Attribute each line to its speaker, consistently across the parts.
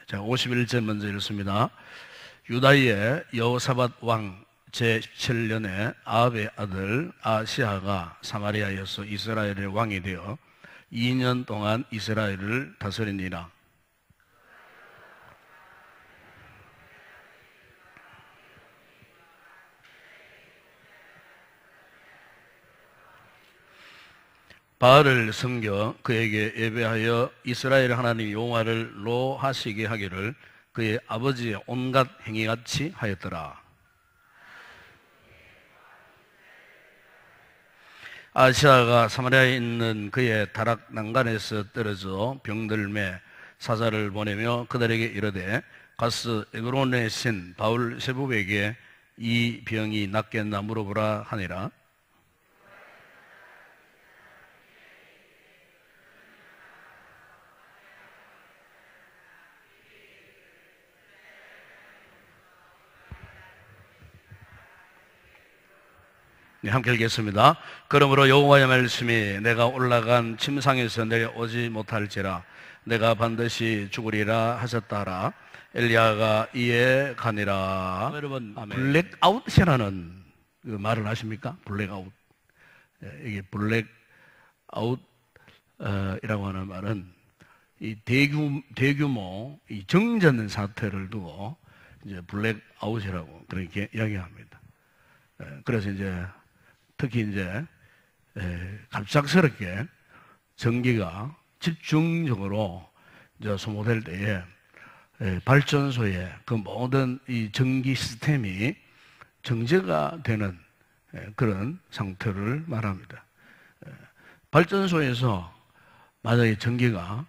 Speaker 1: 자, 51절 먼저 읽습니다. 유다의 여호사밧 왕 제17년에 아합의 아들 아시아가 사마리아에서 이스라엘의 왕이 되어 2년 동안 이스라엘을 다스리니라. 바알을 섬겨 그에게 예배하여 이스라엘 하나님 여호와를 노하시게 하기를 그의 아버지의 온갖 행위같이 하였더라. 아시아가 사마리아에 있는 그의 다락 난간에서 떨어져 병들매 사자를 보내며 그들에게 이르되 가서 에그론의 신 바울 세부에게 이 병이 낫겠나 물어보라 하니라. 네, 함께 읽겠습니다. 그러므로 여호와의 말씀이 내가 올라간 침상에서 내려오지 못할지라 내가 반드시 죽으리라 하셨다라. 엘리야가 이에 가니라. 여러분, 블랙아웃이라는 그 말을 아십니까? 블랙아웃. 이게 블랙아웃이라고 하는 말은 이 대규모 이 정전 사태를 두고 이제 블랙아웃이라고 그렇게 이야기합니다. 그래서 이제 특히 이제 갑작스럽게 전기가 집중적으로 이제 소모될 때에 발전소의 그 모든 이 전기 시스템이 정지가 되는 그런 상태를 말합니다. 발전소에서 만약에 전기가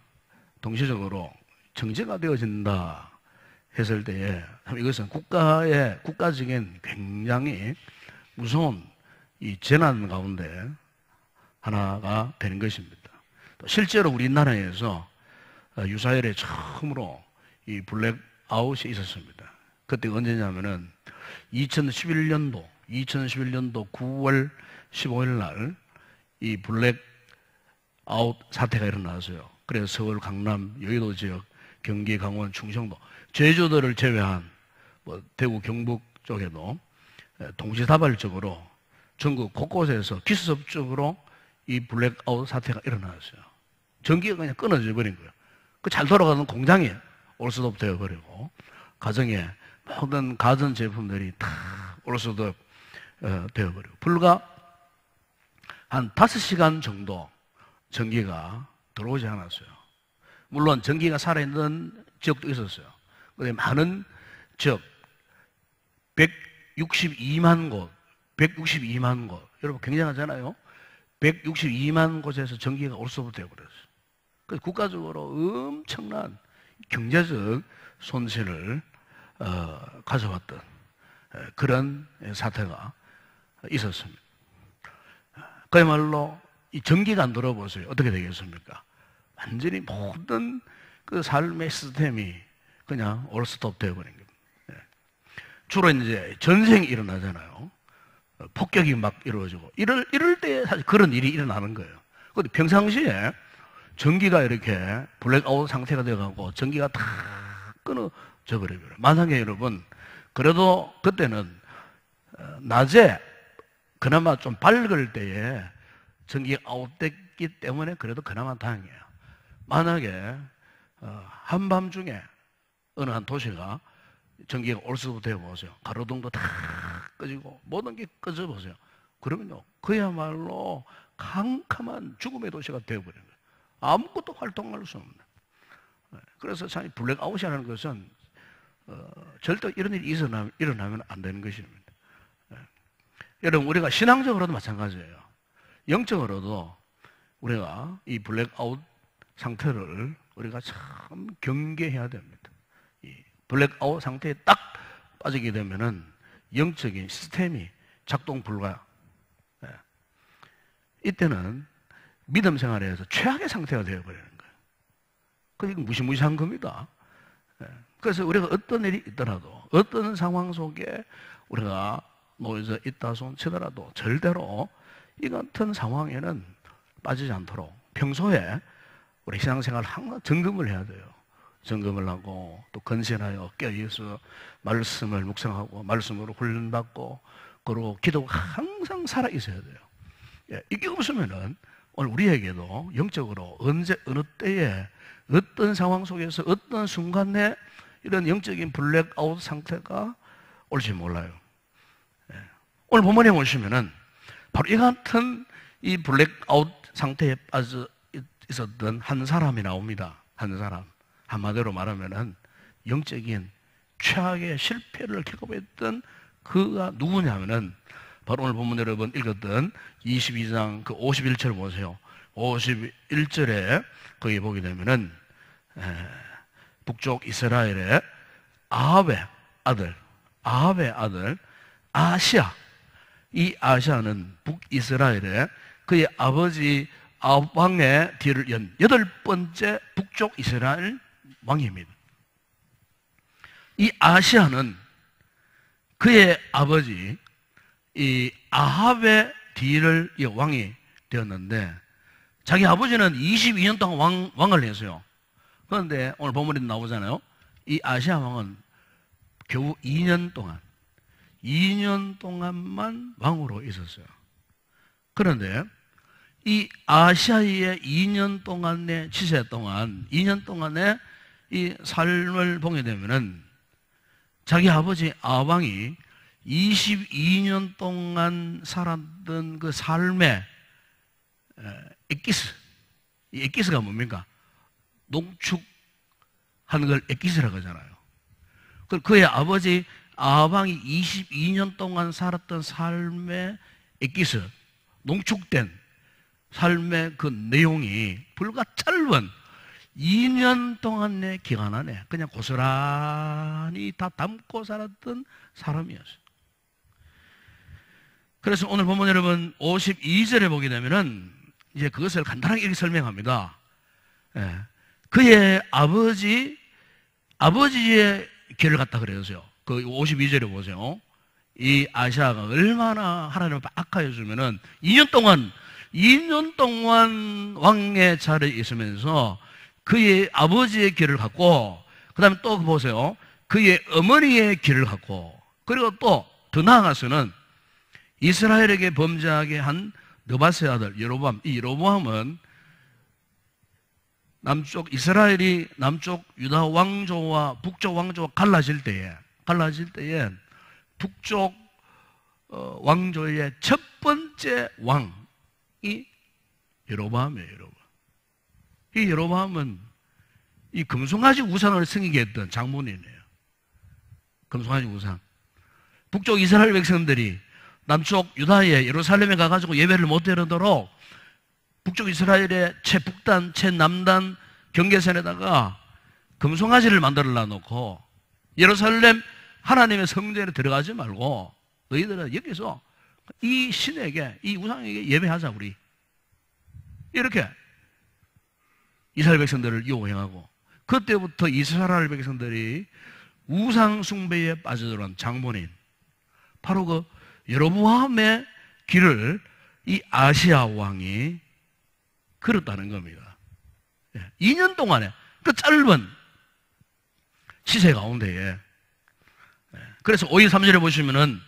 Speaker 1: 동시적으로 정지가 되어진다 했을 때에 이것은 국가적인 굉장히 무서운 이 재난 가운데 하나가 되는 것입니다. 또 실제로 우리나라에서 유사일에 처음으로 이 블랙아웃이 있었습니다. 그때 언제냐면은 2011년도 9월 15일 날 이 블랙아웃 사태가 일어났어요. 그래서 서울, 강남, 여의도 지역, 경기, 강원, 충청도, 제주도를 제외한 뭐 대구, 경북 쪽에도 동시다발적으로 전국 곳곳에서 기습적으로 이 블랙아웃 사태가 일어났어요. 전기가 그냥 끊어져 버린 거예요. 그 잘 돌아가는 공장이 올스톱 되어버리고 가정에 모든 가전 제품들이 다 올스톱 되어버리고 불과 한 5시간 정도 전기가 들어오지 않았어요. 물론 전기가 살아있는 지역도 있었어요. 근데 많은 지역 162만 곳 여러분 굉장하잖아요. 162만 곳에서 전기가 올스톱 되어버렸어요. 그래서 국가적으로 엄청난 경제적 손실을 가져왔던 그런 사태가 있었습니다. 그야말로 이 전기가 안 들어보세요. 어떻게 되겠습니까? 완전히 모든 그 삶의 시스템이 그냥 올스톱 되어버린 겁니다. 주로 이제 전쟁이 일어나잖아요. 폭격이 막 이루어지고 이럴 때 사실 그런 일이 일어나는 거예요. 근데 평상시에 전기가 이렇게 블랙아웃 상태가 되어가고 전기가 다 끊어져 버려요. 만약에 여러분 그래도 그때는 낮에 그나마 좀 밝을 때에 전기가 아웃됐기 때문에 그래도 그나마 다행이에요. 만약에 한밤중에 어느 한 도시가 전기가 올스톱 되어 보세요. 가로등도 다 꺼지고 모든 게 꺼져 보세요. 그러면요 그야말로 캄캄한 죽음의 도시가 되어버린 거예요. 아무것도 활동할 수 없는. 그래서 참 블랙아웃이라는 것은 절대 이런 일이 일어나면 안 되는 것입니다. 여러분 우리가 신앙적으로도 마찬가지예요. 영적으로도 우리가 이 블랙아웃 상태를 우리가 참 경계해야 됩니다. 이 블랙아웃 상태에 딱 빠지게 되면은 영적인 시스템이 작동 불가. 이때는 믿음 생활에서 최악의 상태가 되어버리는 거예요. 그게 무시무시한 겁니다. 그래서 우리가 어떤 일이 있더라도 어떤 상황 속에 우리가 놓여져 있다 손 치더라도 절대로 이 같은 상황에는 빠지지 않도록 평소에 우리 신앙생활을 항상 점검을 해야 돼요. 점검을 하고 또 건신하여 깨어서 말씀을 묵상하고 말씀으로 훈련받고 그리고 기도가 항상 살아 있어야 돼요. 예, 이게 없으면은 오늘 우리에게도 영적으로 언제 어느 때에 어떤 상황 속에서 어떤 순간에 이런 영적인 블랙아웃 상태가 올지 몰라요. 예. 오늘 본문에 보시면은 바로 이 같은 이 블랙아웃 상태에 빠져 있었던 한 사람이 나옵니다. 한 사람. 한마디로 말하면은 영적인 최악의 실패를 겪어했던 그가 누구냐면은 바로 오늘 본문 여러분 읽었던 22장 그 51절 보세요. 51절에 거기 보게 되면은 북쪽 이스라엘의 아합의 아들 아시아. 이 아시아는 북이스라엘의 그의 아버지 아합 왕의 뒤를 연 8번째 북쪽 이스라엘 왕입니다. 이 아시아는 그의 아버지 이 아합의 뒤를 왕이 되었는데 자기 아버지는 22년 동안 왕을 했어요. 그런데 오늘 본문에 나오잖아요. 이 아시아 왕은 겨우 2년 동안만 왕으로 있었어요. 그런데 이 아시아의 2년 동안의 치세 동안 2년 동안의 이 삶을 보게 되면은 자기 아버지 아왕이 22년 동안 살았던 그 삶의 엑기스. 이 엑기스가 뭡니까? 농축하는 걸 엑기스라고 하잖아요. 그의 아버지 아왕이 22년 동안 살았던 삶의 엑기스, 농축된 삶의 그 내용이 불과 짧은 2년 동안의 기간 안에 그냥 고스란히 다 담고 살았던 사람이었어요. 그래서 오늘 보면 여러분 52절에 보게 되면은 이제 그것을 간단하게 이렇게 설명합니다. 예. 그의 아버지의 길을 갔다 그래서요. 그 52절에 보세요. 이 아시아가 얼마나 하나님을 악하여주면은 2년 동안 왕의 자리에 있으면서 그의 아버지의 길을 갖고, 그 다음에 또 보세요. 그의 어머니의 길을 갖고, 그리고 또 더 나아가서는 이스라엘에게 범죄하게 한 느바스의 아들 여로보암. 이 여로보암은 이스라엘이 남쪽 유다 왕조와 북쪽 왕조가 갈라질 때에 북쪽 왕조의 첫 번째 왕이 여로보암이에요. 이 여로보암은 이 금송아지 우상을 섬기게 했던 장본인이에요. 금송아지 우상. 북쪽 이스라엘 백성들이 남쪽 유다의 예루살렘에 가가지고 예배를 못 드리도록 북쪽 이스라엘의 최북단, 최남단 경계선에다가 금송아지를 만들어 놔놓고 예루살렘 하나님의 성전에 들어가지 말고 너희들은 여기서 이 신에게, 이 우상에게 예배하자 우리. 이렇게 이스라엘 백성들을 요행하고, 그때부터 이스라엘 백성들이 우상 숭배에 빠져들어간 장본인, 바로 그 여로보암의 길을 이 아시아 왕이 걸었다는 겁니다. 2년 동안에 그 짧은 시세 가운데에. 그래서 53절에 보시면은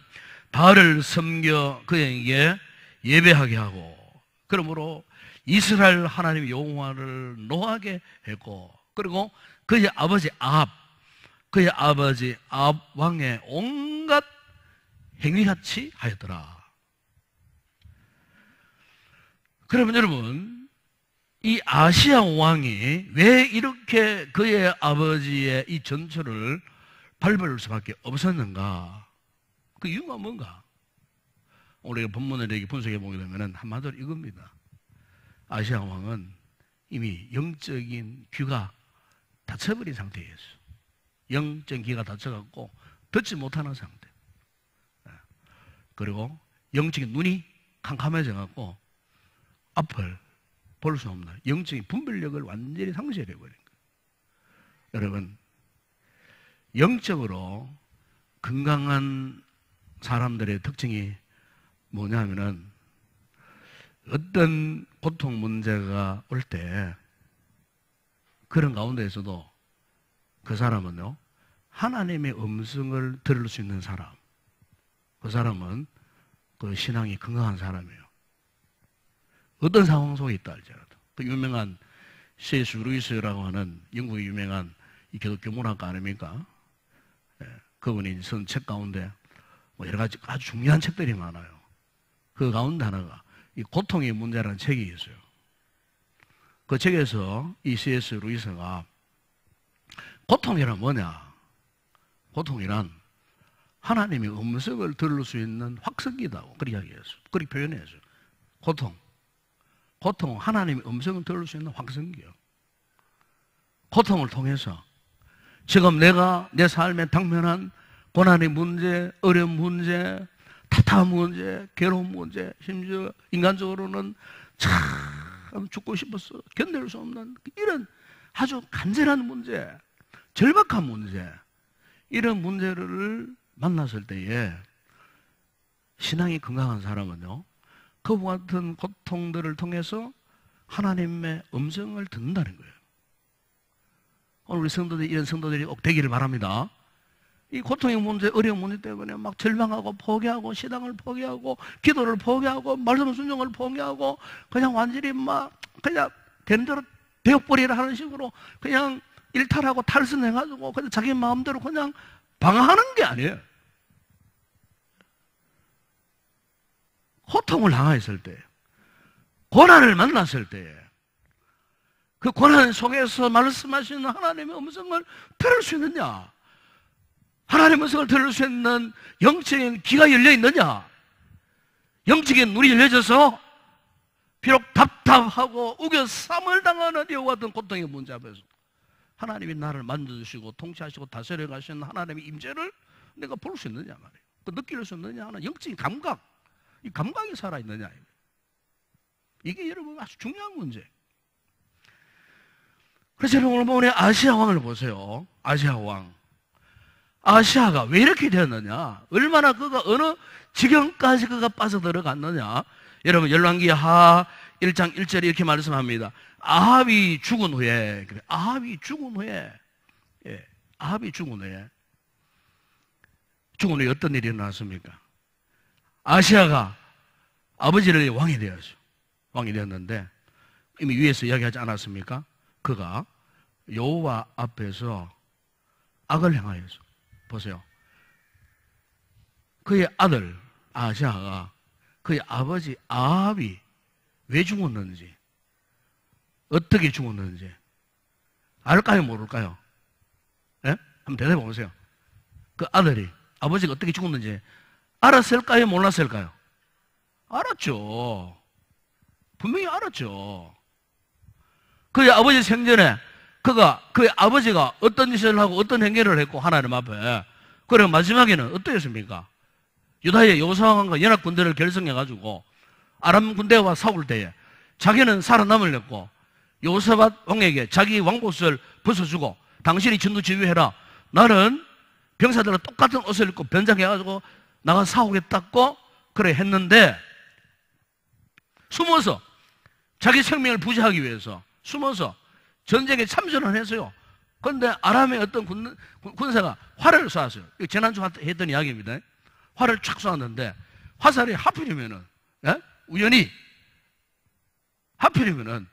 Speaker 1: 바알을 섬겨 그에게 예배하게 하고, 그러므로 이스라엘 하나님 여호와를 노하게 했고, 그리고 그의 아버지 아합 왕의 온갖 행위같이 하였더라. 그러면 여러분, 이 아시아 왕이 왜 이렇게 그의 아버지의 이 전철을 밟을 수밖에 없었는가? 그 이유가 뭔가? 우리가 본문을 이렇게 분석해 보게 되면 한마디로 이겁니다. 아시아 왕은 이미 영적인 귀가 닫혀버린 상태였어요. 영적인 귀가 닫혀갖고 듣지 못하는 상태. 그리고 영적인 눈이 캄캄해져갖고 앞을 볼 수 없는 영적인 분별력을 완전히 상실해버린 거예요. 여러분, 영적으로 건강한 사람들의 특징이 뭐냐면은 어떤 고통 문제가 올 때 그런 가운데에서도 그 사람은요, 하나님의 음성을 들을 수 있는 사람. 그 사람은 그 신앙이 건강한 사람이에요. 어떤 상황 속에 있다 할지라도. 그 유명한 C.S. 루이스라고 하는 영국의 유명한 이 기독교 문학가 아닙니까? 예, 그분이 쓴 책 가운데 뭐 여러 가지 아주 중요한 책들이 많아요. 그 가운데 하나가 이 고통의 문제라는 책이 있어요. 그 책에서 이 C.S. 루이스가 고통이란 뭐냐? 고통이란 하나님의 음성을 들을 수 있는 확성기다고 그렇게 이야기했어요. 그렇게 표현했어요. 고통, 하나님의 음성을 들을 수 있는 확성기요. 고통을 통해서 지금 내가 내 삶에 당면한 고난의 문제, 어려운 문제, 답답한 문제, 괴로운 문제, 심지어 인간적으로는 참 죽고 싶어서 견딜 수 없는 이런 아주 간절한 문제, 절박한 문제, 이런 문제를 만났을 때에 신앙이 건강한 사람은요, 그와 같은 고통들을 통해서 하나님의 음성을 듣는다는 거예요. 오늘 우리 성도들이, 이런 성도들이 꼭 되기를 바랍니다. 이 고통의 문제, 어려운 문제 때문에 막 절망하고 포기하고 신앙을 포기하고 기도를 포기하고 말씀 순종을 포기하고 그냥 완전히 막 그냥 되는 대로 되어버리라 하는 식으로 그냥 일탈하고 탈선해가지고 그냥 자기 마음대로 그냥 방황하는 게 아니에요. 고통을 당했을 때, 고난을 만났을 때, 그 고난 속에서 말씀하시는 하나님의 음성을 들을 수 있느냐? 하나님의 음성을 들을 수 있는 영적인 귀가 열려 있느냐? 영적인 눈이 열려져서 비록 답답하고 우겨 싸움을 당하는 이와 같은 고통의 문제 앞에서 하나님이 나를 만져주시고 통치하시고 다스려 가시는 하나님의 임재를 내가 볼 수 있느냐 말이에요. 그 느낄 수 있느냐 하는 영적인 감각, 이 감각이 살아있느냐. 이게 여러분 아주 중요한 문제. 그래서 여러분 오늘 보면 아시아 왕을 보세요. 아시아 왕. 아시아가 왜 이렇게 되었느냐? 얼마나 그가 어느 지경까지 그가 빠져들어갔느냐? 여러분 열왕기하 1장 1절에 이렇게 말씀합니다. 아합이 죽은 후에, 아합이 죽은 후에, 예, 아합이 죽은 후에 어떤 일이 일어났습니까? 아시아가 아버지를 왕이 되었어요. 왕이 되었는데 이미 위에서 이야기하지 않았습니까? 그가 여호와 앞에서 악을 행하였어. 보세요. 그의 아들 아시아가 그의 아버지 아합이 왜 죽었는지, 어떻게 죽었는지 알까요, 모를까요? 예? 한번 대답해 보세요. 그 아들이 아버지가 어떻게 죽었는지 알았을까요, 몰랐을까요? 알았죠. 분명히 알았죠. 그의 아버지 생전에 그의 아버지가 어떤 짓을 하고 어떤 행위를 했고 하나님 앞에, 그리고 마지막에는 어떠했습니까? 유다의 여호사왕과 연합 군대를 결성해가지고 아람 군대와 싸울 때에 자기는 살아남으려고 여호사밧 왕에게 자기 왕복을 벗어주고 당신이 전투 지휘해라, 나는 병사들과 똑같은 옷을 입고 변장해가지고 나가 싸우겠다고 그래 했는데, 숨어서 자기 생명을 부지하기 위해서 숨어서 전쟁에 참전을 했어요. 그런데 아람의 어떤 군사가 활을 쏘았어요. 이거 지난주 했던 이야기입니다. 활을 촥 쏘았는데 화살이 하필이면은, 예? 우연히 하필이면은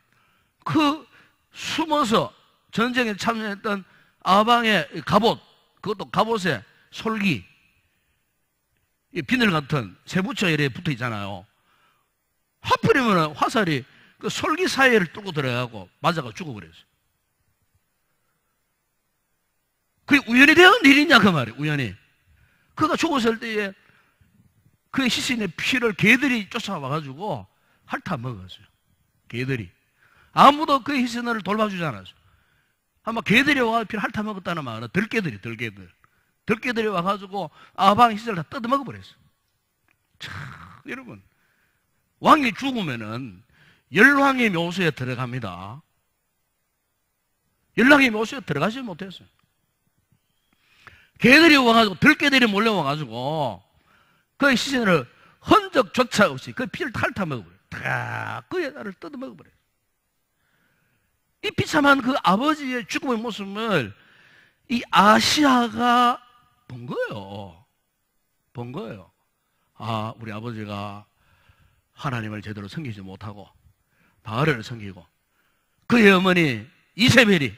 Speaker 1: 그 숨어서 전쟁에 참전했던 아방의 갑옷, 그것도 갑옷에 솔기, 비늘 같은 세부처 이래 붙어 있잖아요. 하필이면 화살이 그 솔기 사이를 뚫고 들어가고 맞아가 죽어버렸어요. 그게 우연히 된 일이냐 그 말이에요. 우연히. 그가 죽었을 때에 그의 시신의 피를 개들이 쫓아와가지고 핥아 먹었어요. 개들이. 아무도 그의 시신을 돌봐주지 않았어요. 아마 개들이 와서 피를 핥아 먹었다는 말은 들개들이 와가지고 아방 시신을 다 뜯어 먹어버렸어요. 참, 여러분. 왕이 죽으면은 열왕의 묘소에 들어갑니다. 열왕의 묘소에 들어가지 못했어요. 개들이 와가지고, 들개들이 몰려와가지고 그의 시신을 흔적조차 없이 그 피를 핥아 먹어버려요. 다 그의 날을 뜯어 먹어버려요. 이 비참한 그 아버지의 죽음의 모습을 이 아시아가 본 거예요. 본 거예요. 아, 우리 아버지가 하나님을 제대로 섬기지 못하고 바알을 섬기고 그의 어머니 이세벨이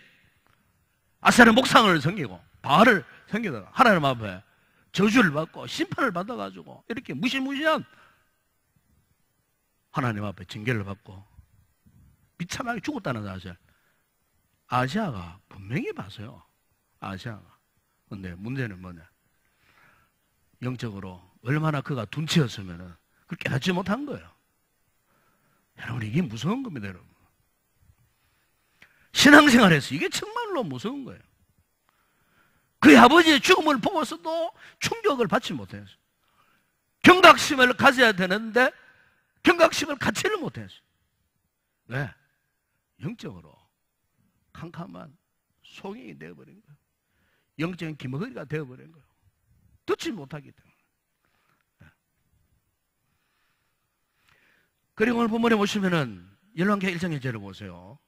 Speaker 1: 아세라 목상을 섬기고 바알을 섬기다가 하나님 앞에 저주를 받고 심판을 받아가지고 이렇게 무시무시한 하나님 앞에 징계를 받고 비참하게 죽었다는 사실 아시아가 분명히 봤어요. 아시아가. 근데 문제는 뭐냐, 영적으로 얼마나 그가 둔치였으면 그걸 깨닫지 못한 거예요. 여러분, 이게 무서운 겁니다. 여러분, 신앙생활에서 이게 정말로 무서운 거예요. 그의 아버지의 죽음을 보고서도 충격을 받지 못했어요. 경각심을 가져야 되는데 경각심을 갖지를 못했어요. 왜? 영적으로 캄캄한 송이 되어버린 거예요. 영적인 기머거리가 되어버린 거예요. 듣지 못하기 때문에. 그리고 오늘 본문에 보시면은 열왕기하 1장 1절을 보세요.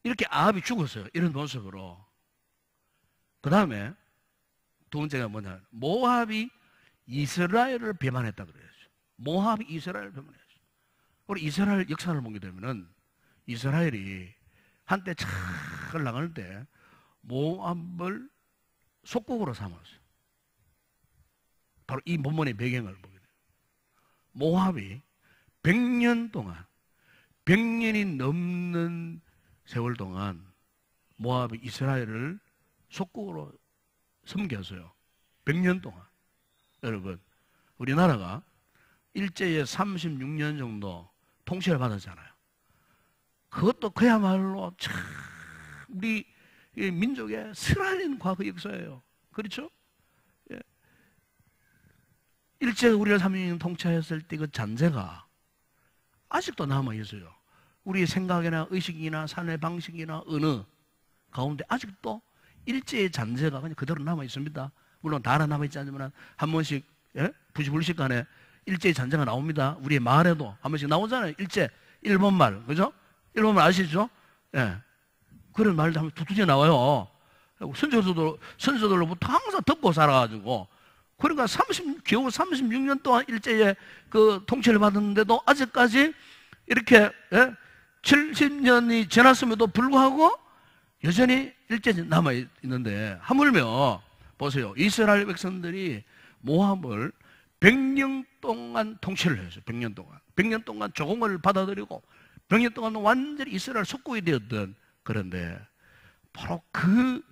Speaker 1: 이렇게 아합이 죽었어요. 이런 모습으로. 그 다음에 두 번째가 뭐냐, 모압이 이스라엘을 배반했다 그래요. 모압이 이스라엘을 배반했어요. 우리 이스라엘 역사를 보게 되면은 이스라엘이 한때 잘 나갈 때 모압을 속국으로 삼았어요. 바로 이 본문의 배경을 보게 돼요. 모압이 100년 동안, 100년이 넘는 세월 동안 모압이 이스라엘을 속국으로 섬겼어요. 100년 동안. 여러분, 우리나라가 일제에 36년 정도 통치를 받았잖아요. 그것도 그야말로 참 우리 민족의 스라린 과거 역사예요. 그렇죠? 예. 일제가 우리를 36년 통치했을 때 그 잔재가 아직도 남아있어요. 우리의 생각이나 의식이나 삶의 방식이나 언어 가운데 아직도 일제의 잔재가 그냥 그대로 남아있습니다. 물론 다 남아있지 않지만 한 번씩, 예? 부시불식간에 일제의 잔재가 나옵니다. 우리의 말에도 한 번씩 나오잖아요. 일제, 일본말, 그죠? 일본말 아시죠? 예. 그런 말도 한 번 툭툭 나와요. 선조들로부터 항상 듣고 살아가지고, 그러니까 겨우 36년 동안 일제의 그 통치를 받았는데도 아직까지 이렇게, 예? 70년이 지났음에도 불구하고 여전히 일제에 남아있는데, 하물며, 보세요. 이스라엘 백성들이 모압을 100년 동안 통치를 했어요. 100년 동안. 100년 동안 조공을 받아들이고 100년 동안 완전히 이스라엘 속국이 되었던, 그런데 바로 그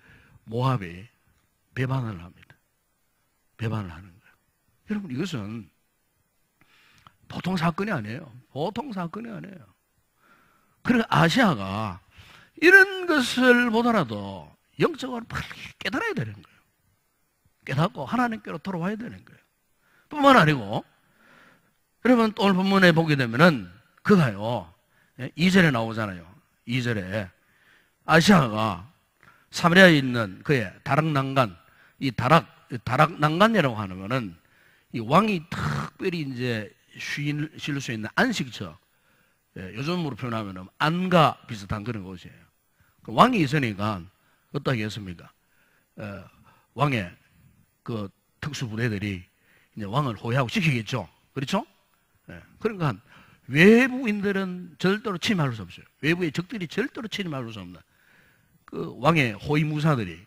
Speaker 1: 모압이 배반을 합니다. 배반을 하는 거예요. 여러분, 이것은 보통 사건이 아니에요. 보통 사건이 아니에요. 그러니까 아시아가 이런 것을 보더라도 영적으로 빨리 깨달아야 되는 거예요. 깨닫고 하나님께로 돌아와야 되는 거예요. 뿐만 아니고, 여러분 또 오늘 본문에 보게 되면은 그가요, 2절에 나오잖아요. 2절에 아시아가 사마리아에 있는 그의 다락난간, 이 다락난간이라고 하는 거는 이 왕이 특별히 이제 쉴 수 있는 안식처, 요즘으로 표현하면 안과 비슷한 그런 곳이에요. 왕이 있으니까 어떻게 했습니까? 왕의 그 특수부대들이 이제 왕을 호위하고 지키겠죠. 그렇죠? 그러니까 외부인들은 절대로 침입할 수 없어요. 외부의 적들이 절대로 침입할 수 없는 그 왕의 호위무사들이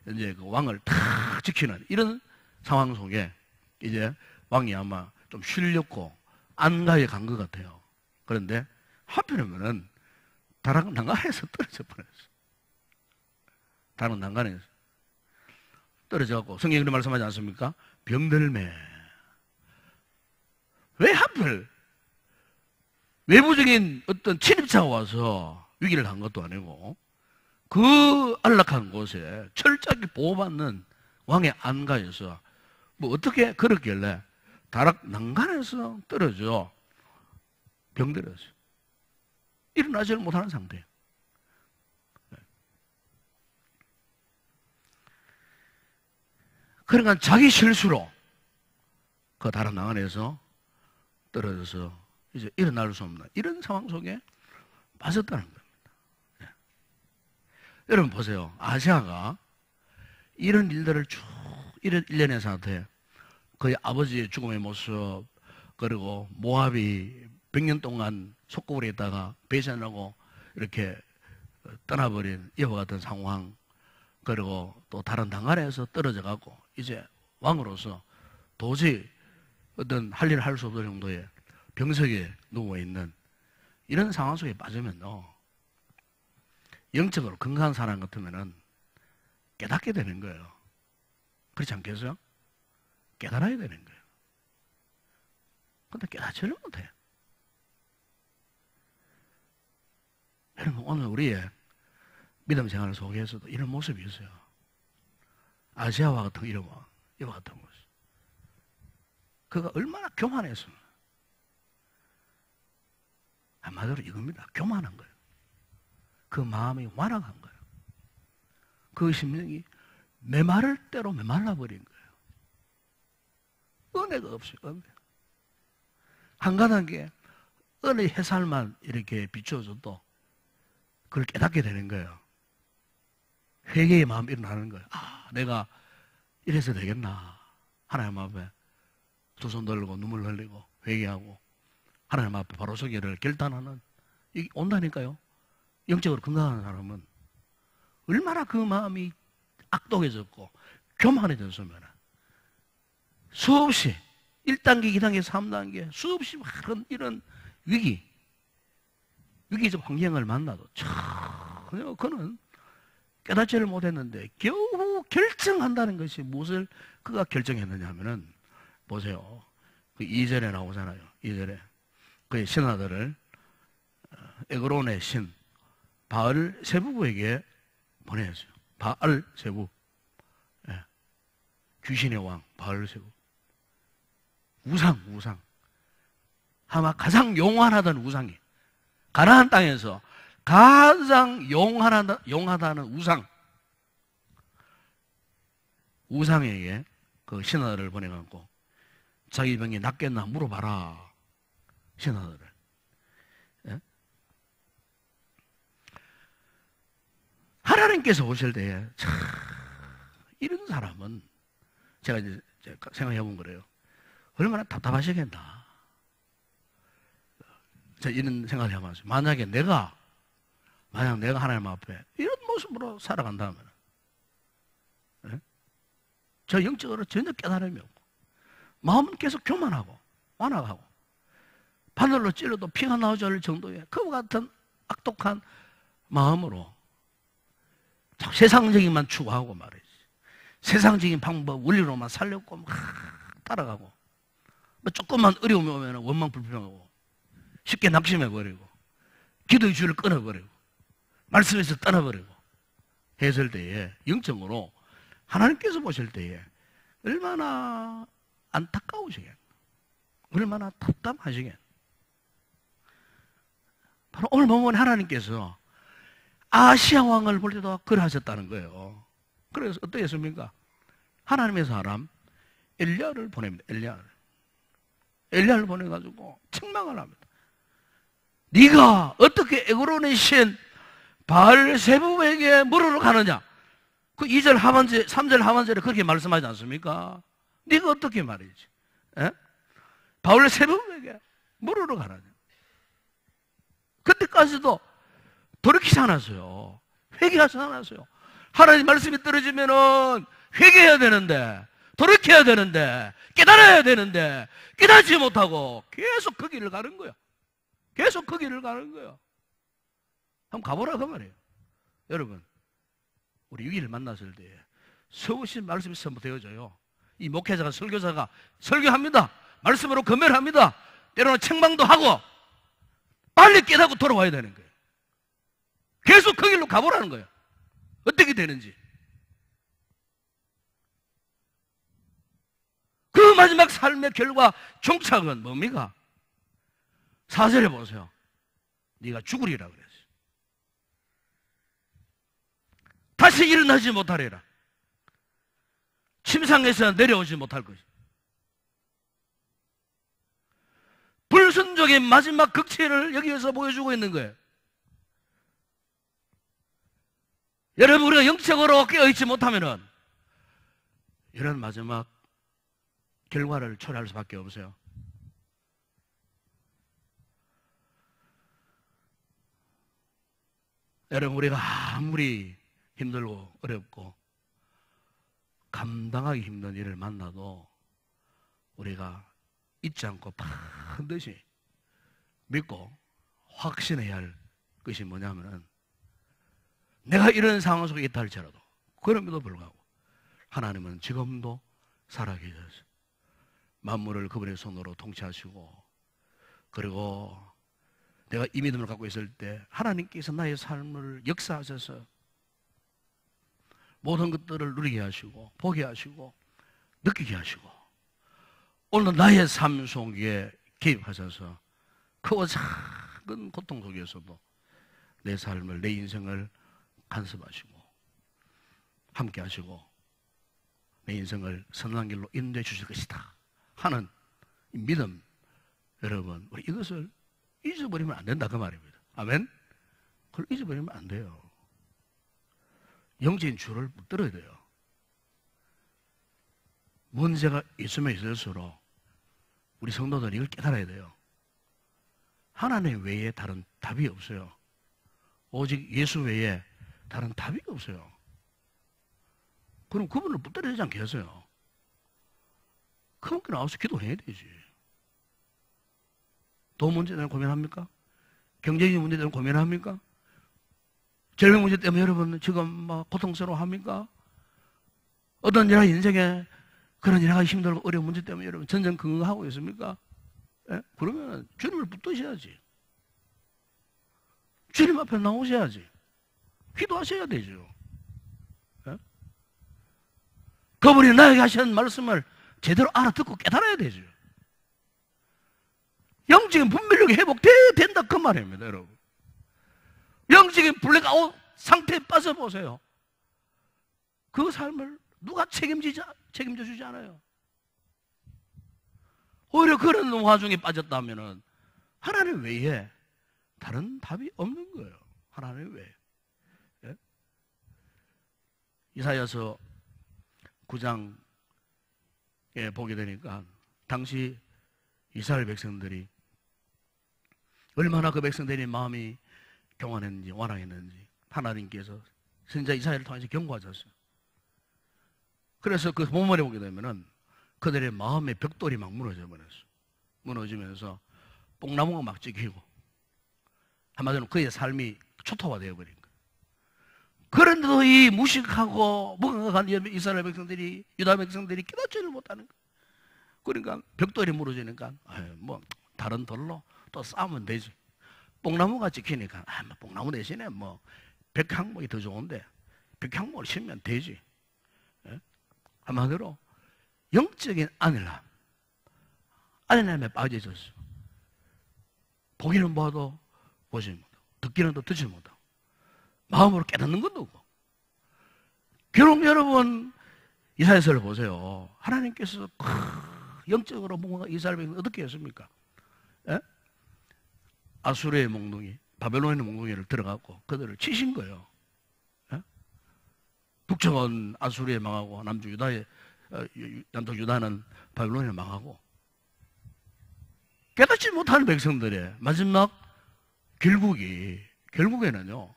Speaker 1: 이제 그 왕을 탁 지키는 이런 상황 속에 이제 왕이 아마 좀 쉬려고 안가에 간 것 같아요. 그런데 하필이면은 다락난간에서 떨어져 버렸어요. 다락난간에서 떨어져갖고 성경이 그런 말씀하지 않습니까? 병들매. 왜 하필 외부적인 어떤 침입자가 와서 위기를 한 것도 아니고 그 안락한 곳에 철저하게 보호받는 왕의 안가에서 뭐 어떻게 그렇길래 다락난간에서 떨어져 병들었어요. 일어나지를 못하는 상태예요. 그러니까 자기 실수로 그 다락난간에서 떨어져서 이제 일어날 수 없는 이런 상황 속에 빠졌다는 겁니다. 네. 여러분 보세요. 아시아가 이런 일들을 쭉 이런 일련의 사태, 거의 아버지의 죽음의 모습, 그리고 모압이 100년 동안 속국으로 있다가 배신하고 이렇게 떠나버린 이와 같은 상황, 그리고 또 다른 당간에서 떨어져 가고 이제 왕으로서 도저히 어떤 할 일을 할 수 없을 정도의 병석에 누워있는 이런 상황 속에 빠지면요, 영적으로 건강한 사람 같으면은 깨닫게 되는 거예요. 그렇지 않겠어요? 깨달아야 되는 거예요. 근데 깨닫지를 못해요. 여러분, 오늘 우리의 믿음 생활 속에서도 이런 모습이 있어요. 아시아와 같은 이와 같은 모습. 그가 얼마나 교만했으면. 한마디로 이겁니다. 교만한 거예요. 그 마음이 완악한 거예요. 그 심령이 메마를 대로 메말라버린 거예요. 은혜가 없어요. 은혜. 한가닥에 은혜의 햇살만 이렇게 비춰줘도 그걸 깨닫게 되는 거예요. 회개의 마음이 일어나는 거예요. 아, 내가 이래서 되겠나. 하나님 앞에 두 손 들고 눈물 흘리고 회개하고 하나님 앞에 바로 서기를 결단하는, 이게 온다니까요. 영적으로 건강한 사람은 얼마나 그 마음이 악독해졌고 교만해졌으면 수없이 1단계, 2단계, 3단계 수없이 많은 이런 위기적 환경을 만나도 전혀 그는 깨닫지를 못했는데 겨우 결정한다는 것이 무엇을 그가 결정했느냐 하면은, 보세요. 그 2절에 나오잖아요. 2절에 그의 신하들을 에그론의 신 바알 세부부에게 보내었어요. 바알 세부, 예. 귀신의 왕 바알 세부. 우상. 아마 가장 용환하던 우상이, 가나안 땅에서 가장 용하다는 우상에게 그 신하들을 보내갖고 자기 병이 낫겠나 물어봐라. 신하들을. 예? 하나님께서 오실 때에 이런 사람은 제가 이제 생각해 본 거래요. 얼마나 답답하시겠나. 제가 이런 생각을 해봤어요. 만약에 내가 하나님 앞에 이런 모습으로 살아간다면, 예? 저 영적으로 전혀 깨달음이 없고 마음은 계속 교만하고 완악하고 바늘로 찔러도 피가 나오지 않을 정도의 그와 같은 악독한 마음으로 세상적인만 추구하고 말이지, 세상적인 방법 원리로만 살려고 막 따라가고, 뭐 조금만 어려움이 오면 원망불평하고 쉽게 낙심해버리고 기도의 줄을 끊어버리고 말씀에서 떠나버리고 했을 때에, 영적으로 하나님께서 보실 때에 얼마나 안타까우시겠, 얼마나 답답하시겠. 바로 오늘 본문에 하나님께서 아시아 왕을 볼 때도 그러하셨다는 거예요. 그래서 어떻게 했습니까? 하나님의 사람 엘리야를 보냅니다. 엘리야를 보내가지고 책망을 합니다. 네가 어떻게 에그론의 신 바알세부에게 물으러 가느냐? 그 2절 하반절, 3절 하반절에 그렇게 말씀하지 않습니까? 네가 어떻게 말이지? 에? 바알세부에게 물으러 가느냐? 그때까지도 돌이키지 않았어요. 회개하지 않았어요. 하나님 말씀이 떨어지면은 회개해야 되는데, 돌이켜야 되는데, 깨달아야 되는데 깨닫지 못하고 계속 그 길을 가는 거예요. 계속 그 길을 가는 거예요. 한번 가보라 그 말이에요. 여러분, 우리 위기를 만났을 때 수없이 말씀이 선포되어져요. 이 목회자가, 설교자가 설교합니다. 말씀으로 검열합니다. 때로는 책망도 하고 빨리 깨닫고 돌아와야 되는 거예요. 계속 그 길로 가보라는 거예요. 어떻게 되는지. 그 마지막 삶의 결과 종착은 뭡니까? 4절에 보세요. 네가 죽으리라 그랬어요. 다시 일어나지 못하리라. 침상에서 내려오지 못할 것이. 불순종의 마지막 극치를 여기에서 보여주고 있는 거예요. 여러분, 우리가 영적으로 깨어있지 못하면은 이런 마지막 결과를 초래할 수밖에 없어요. 여러분, 우리가 아무리 힘들고 어렵고 감당하기 힘든 일을 만나도 우리가 잊지 않고 반드시 믿고 확신해야 할 것이 뭐냐면은, 내가 이런 상황 속에 있다 할지라도 그럼에도 불구하고 하나님은 지금도 살아계셔서 만물을 그분의 손으로 통치하시고, 그리고 내가 이 믿음을 갖고 있을 때 하나님께서 나의 삶을 역사하셔서 모든 것들을 누리게 하시고 보게 하시고 느끼게 하시고, 오늘 나의 삶 속에 개입하셔서 크고 작은 고통 속에서도 내 삶을, 내 인생을 간섭하시고 함께 하시고 내 인생을 선한 길로 인도해 주실 것이다 하는 이 믿음, 여러분, 우리 이것을 잊어버리면 안 된다 그 말입니다. 아멘? 그걸 잊어버리면 안 돼요. 영적인 줄을 붙들어야 돼요. 문제가 있으면 있을수록 우리 성도들이 이걸 깨달아야 돼요. 하나님 외에 다른 답이 없어요. 오직 예수 외에 다른 답이 없어요. 그럼 그분을 붙들어야 되지 않겠어요? 그분께 나와서 기도해야 되지. 돈 문제 때문에 고민합니까? 경제적인 문제 때문에 고민합니까? 질병 문제 때문에 여러분 지금 막 고통스러워합니까? 어떤 일가 인생에 그런 일가 힘들고 어려운 문제 때문에 여러분 전전긍긍하고 있습니까? 예? 그러면 주님을 붙드셔야지. 주님 앞에 나오셔야지. 기도하셔야 되죠. 예? 그분이 나에게 하시는 말씀을 제대로 알아듣고 깨달아야 되죠. 영적인 분별력이 회복돼야 된다 그 말입니다, 여러분. 영적인 블랙아웃 상태에 빠져보세요. 그 삶을 누가 책임져 주지 않아요. 오히려 그런 와중에 빠졌다면 하나님 외에 다른 답이 없는 거예요. 하나님 외에. 예? 이사야서 9장에 보게 되니까 당시 이스라엘 백성들이 얼마나 그 백성들이 마음이 경안했는지 완악했는지 하나님께서 선지자 이사야를 통해서 경고하셨어요. 그래서 그 본문에 보게 되면은 그들의 마음의 벽돌이 막 무너져 버렸어. 무너지면서 뽕나무가 막 찍히고, 한마디로 그의 삶이 초토화 되어버린 거예요. 그런데도 이 무식하고 멍청한 이스라엘 백성들이, 유다 백성들이 깨닫지를 못하는 거예요. 그러니까 벽돌이 무너지니까 뭐 다른 돌로 또 싸우면 되지. 뽕나무가 찍히니까 뭐 뽕나무 대신에 뭐 백향목이 더 좋은데 백향목을 심으면 되지. 예? 한마디로 영적인 안일함에 빠져있었어. 보기는 봐도 보지 못하고 듣기는 또 듣지 못하고 마음으로 깨닫는 것도 없고. 결국 여러분 이사야서를 보세요. 하나님께서 영적으로 뭔가 이스라엘 백성을 어떻게 했습니까? 예? 아수르의 몽둥이, 바벨론의 몽둥이를 들어가고 그들을 치신 거예요. 예? 북쪽은 아수르에 망하고 남쪽 유다는 바벨론에 망하고, 깨닫지 못하는 백성들의 마지막 결국에는요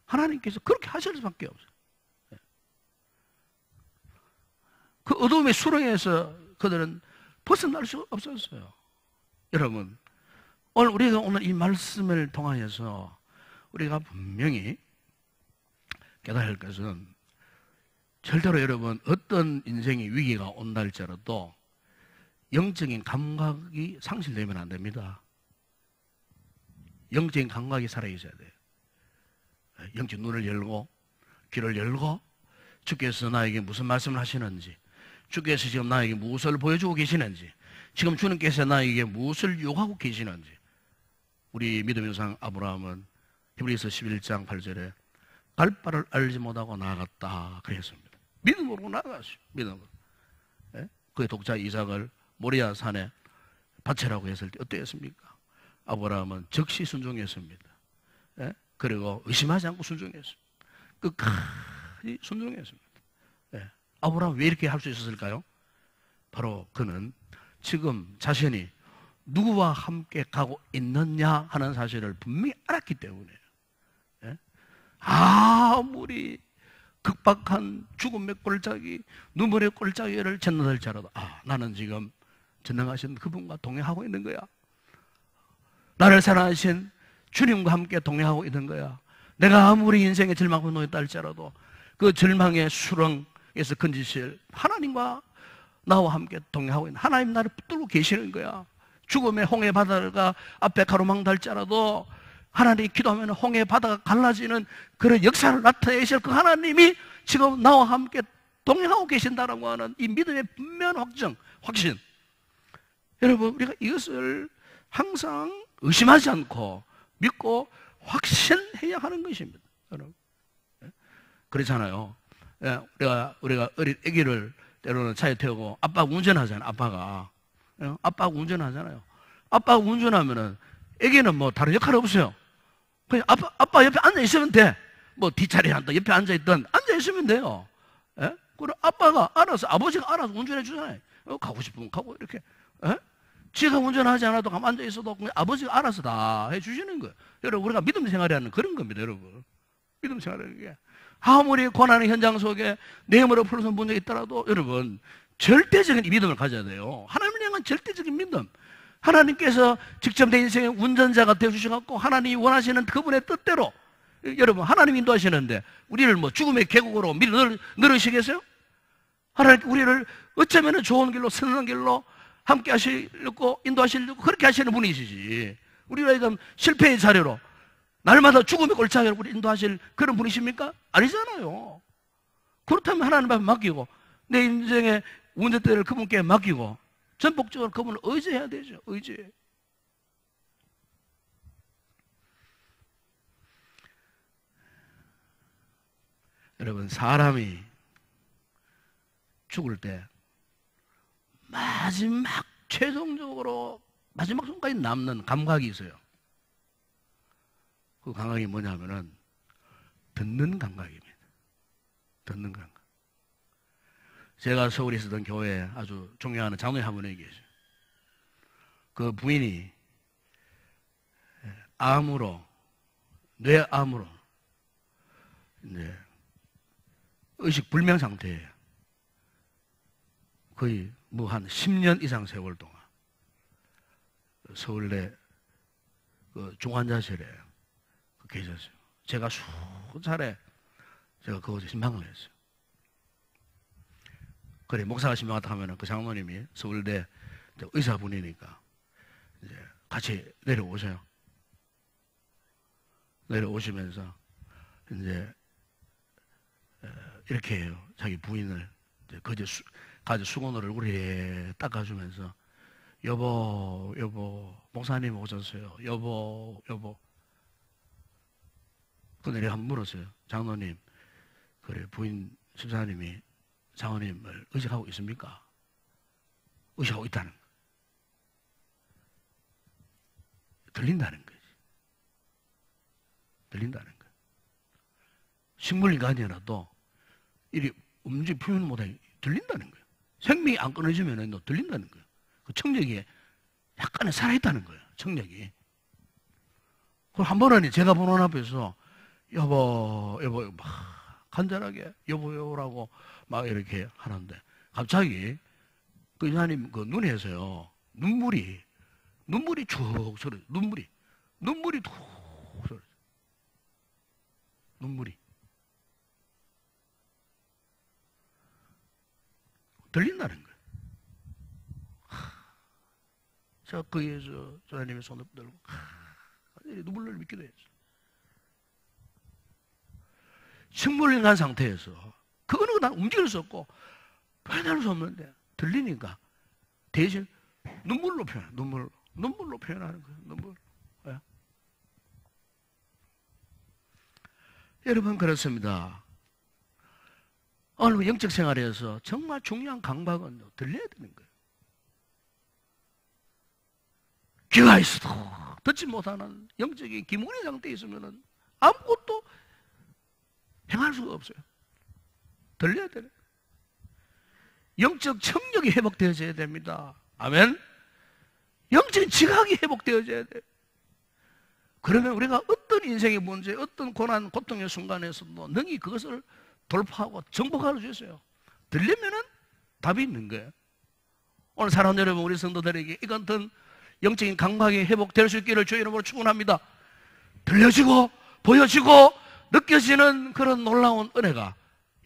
Speaker 1: 하나님께서 그렇게 하실 수밖에 없어요. 예. 그 어둠의 수렁에서 그들은 벗어날 수 없었어요. 여러분, 우리가 오늘 이 말씀을 통하여서 우리가 분명히 깨달아야 할 것은, 절대로 여러분 어떤 인생의 위기가 온다 할지라도 영적인 감각이 상실되면 안 됩니다. 영적인 감각이 살아있어야 돼요. 영적 눈을 열고 귀를 열고 주께서 나에게 무슨 말씀을 하시는지, 주께서 지금 나에게 무엇을 보여주고 계시는지, 지금 주님께서 나에게 무엇을 요구하고 계시는지. 우리 믿음의 조상 아브라함은 히브리서 11장 8절에 갈 바를 알지 못하고 나아갔다 그랬습니다. 믿음으로 나아갔어요. 믿음으로. 예? 그의 독자 이삭을 모리아 산에 바치라고 했을 때 어땠습니까? 아브라함은 즉시 순종했습니다. 예? 그리고 의심하지 않고 순종했습니다. 끝까지 순종했습니다. 예. 아브라함 왜 이렇게 할 수 있었을까요? 바로 그는 지금 자신이 누구와 함께 가고 있느냐 하는 사실을 분명히 알았기 때문에. 예? 아무리 극박한 죽음의 꼴짜기, 눈물의 꼴짜기를 전날할지라도 나는 지금 전능하신 그분과 동행하고 있는 거야. 나를 사랑하신 주님과 함께 동행하고 있는 거야. 내가 아무리 인생의 절망을 놓였다 할지라도 그 절망의 수렁에서 건지실 하나님과 나와 함께 동행하고 있는 하나님 나를 붙들고 계시는 거야. 죽음의 홍해 바다가 앞에 가로막다 할지라도 하나님이 기도하면 홍해 바다가 갈라지는 그런 역사를 나타내실 그 하나님이 지금 나와 함께 동행하고 계신다라고 하는 이 믿음의 분명한 확신. 여러분, 우리가 이것을 항상 의심하지 않고 믿고 확신해야 하는 것입니다. 여러분, 그렇잖아요. 우리가 어린 아기를 때로는 차에 태우고 아빠가 운전하잖아요. 아빠가 운전하잖아요. 아빠가 운전하면은 아기는 뭐 다른 역할 없어요. 그냥 아빠 옆에 앉아 있으면 돼. 뭐 뒷자리에 앉아 옆에 앉아 있든 앉아 있으면 돼요. 예? 그리고 아빠가 알아서, 아버지가 알아서 운전해 주잖아요. 가고 싶으면 가고 이렇게. 예? 지가 운전하지 않아도 가만 앉아 있어도 그냥 아버지가 알아서 다 해주시는 거예요. 여러분, 우리가 믿음 생활이라는 그런 겁니다, 여러분. 믿음 생활이라는 게. 아무리 고난의 현장 속에 내 힘으로 풀어서 문제가 있더라도 여러분, 절대적인 믿음을 가져야 돼요. 하나님을 향한 절대적인 믿음. 하나님께서 직접 내 인생의 운전자가 되어주셔서 하나님이 원하시는 그분의 뜻대로, 여러분, 하나님 인도하시는데 우리를 뭐 죽음의 계곡으로 늘으시겠어요? 하나님 우리를 어쩌면 좋은 길로, 선한 길로 함께 하시려고 인도하시려고 그렇게 하시는 분이시지, 우리가 지금 실패의 자료로 날마다 죽음의 골짜기로 우리 인도하실 그런 분이십니까? 아니잖아요. 그렇다면 하나님 앞에 맡기고 내 인생의 운전대를 그분께 맡기고 전폭적으로 그분을 의지해야 되죠. 의지. 여러분, 사람이 죽을 때 마지막 최종적으로 마지막 순간까지 남는 감각이 있어요. 그 감각이 뭐냐면은 듣는 감각입니다. 듣는 감각. 제가 서울에 있었던 교회에 아주 존경하는 장로님 한 분이 계셔요. 그 부인이 뇌암으로 이제 의식 불명 상태예요. 거의 뭐 한 10년 이상 세월 동안 서울대 그 중환자실에 계셨어요. 제가 수차례 제가 그것에 신방을 했어요. 그래, 목사가 신방하다 하면은 그 장로님이 서울대 의사분이니까 이제 같이 내려오세요. 내려오시면서 이제 이렇게 해요. 자기 부인을 이제 가지 수건으로 얼굴에 닦아주면서 여보 목사님 오셨어요. 여보. 근데 내가 한번 물었어요. 장로님, 그래 부인 집사님이 장로님을 의식하고 있습니까? 의식하고 있다는 거. 들린다는 거지. 들린다는 거. 식물인간이라도 이리 움직 표현 못하게 들린다는 거예요. 생명이 안 끊어지면 너 들린다는 거예요. 그 청력이 약간은 살아있다는 거예요. 청력이. 그럼 한 번은 제가 보는 앞에서 여보 막 간절하게 여보라고 막 이렇게 하는데 갑자기 그 여자님 그 눈에서요 눈물이 쭉 소리, 눈물이 툭 소리, 눈물이 들린다는 거예요. 제가 거기에서 여자님의 손을 들고 눈물을 믿기도 했어요. 식물인간 상태에서 그거는 난 움직일 수 없고 표현할 수 없는데 들리니까 대신 눈물로 표현하는 거예요. 눈물. 네. 여러분, 그렇습니다. 오늘 영적 생활에서 정말 중요한 감각은 들려야 되는 거예요. 귀가 있어도 듣지 못하는 영적인 기문의 상태에 있으면 아무것도 행할 수가 없어요. 들려야 되는 거예요. 영적 청력이 회복되어져야 됩니다. 아멘. 영적인 지각이 회복되어져야 돼요. 그러면 우리가 어떤 인생의 문제, 어떤 고난, 고통의 순간에서도 능히 그것을 돌파하고 정복할 수 있어요. 들리면은 답이 있는 거예요. 오늘 사랑하는 여러분, 우리 성도들에게 이 같은 영적인 감각이 회복될 수 있기를 주의 이름으로 축원합니다. 들려지고 보여지고 느껴지는 그런 놀라운 은혜가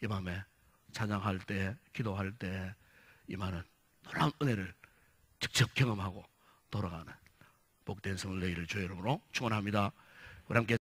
Speaker 1: 이 밤에 찬양할 때, 기도할 때 임하는 놀라운 은혜를 직접 경험하고 돌아가는 복된 성을 내기를 주의 이름으로 축원합니다. 우리 함께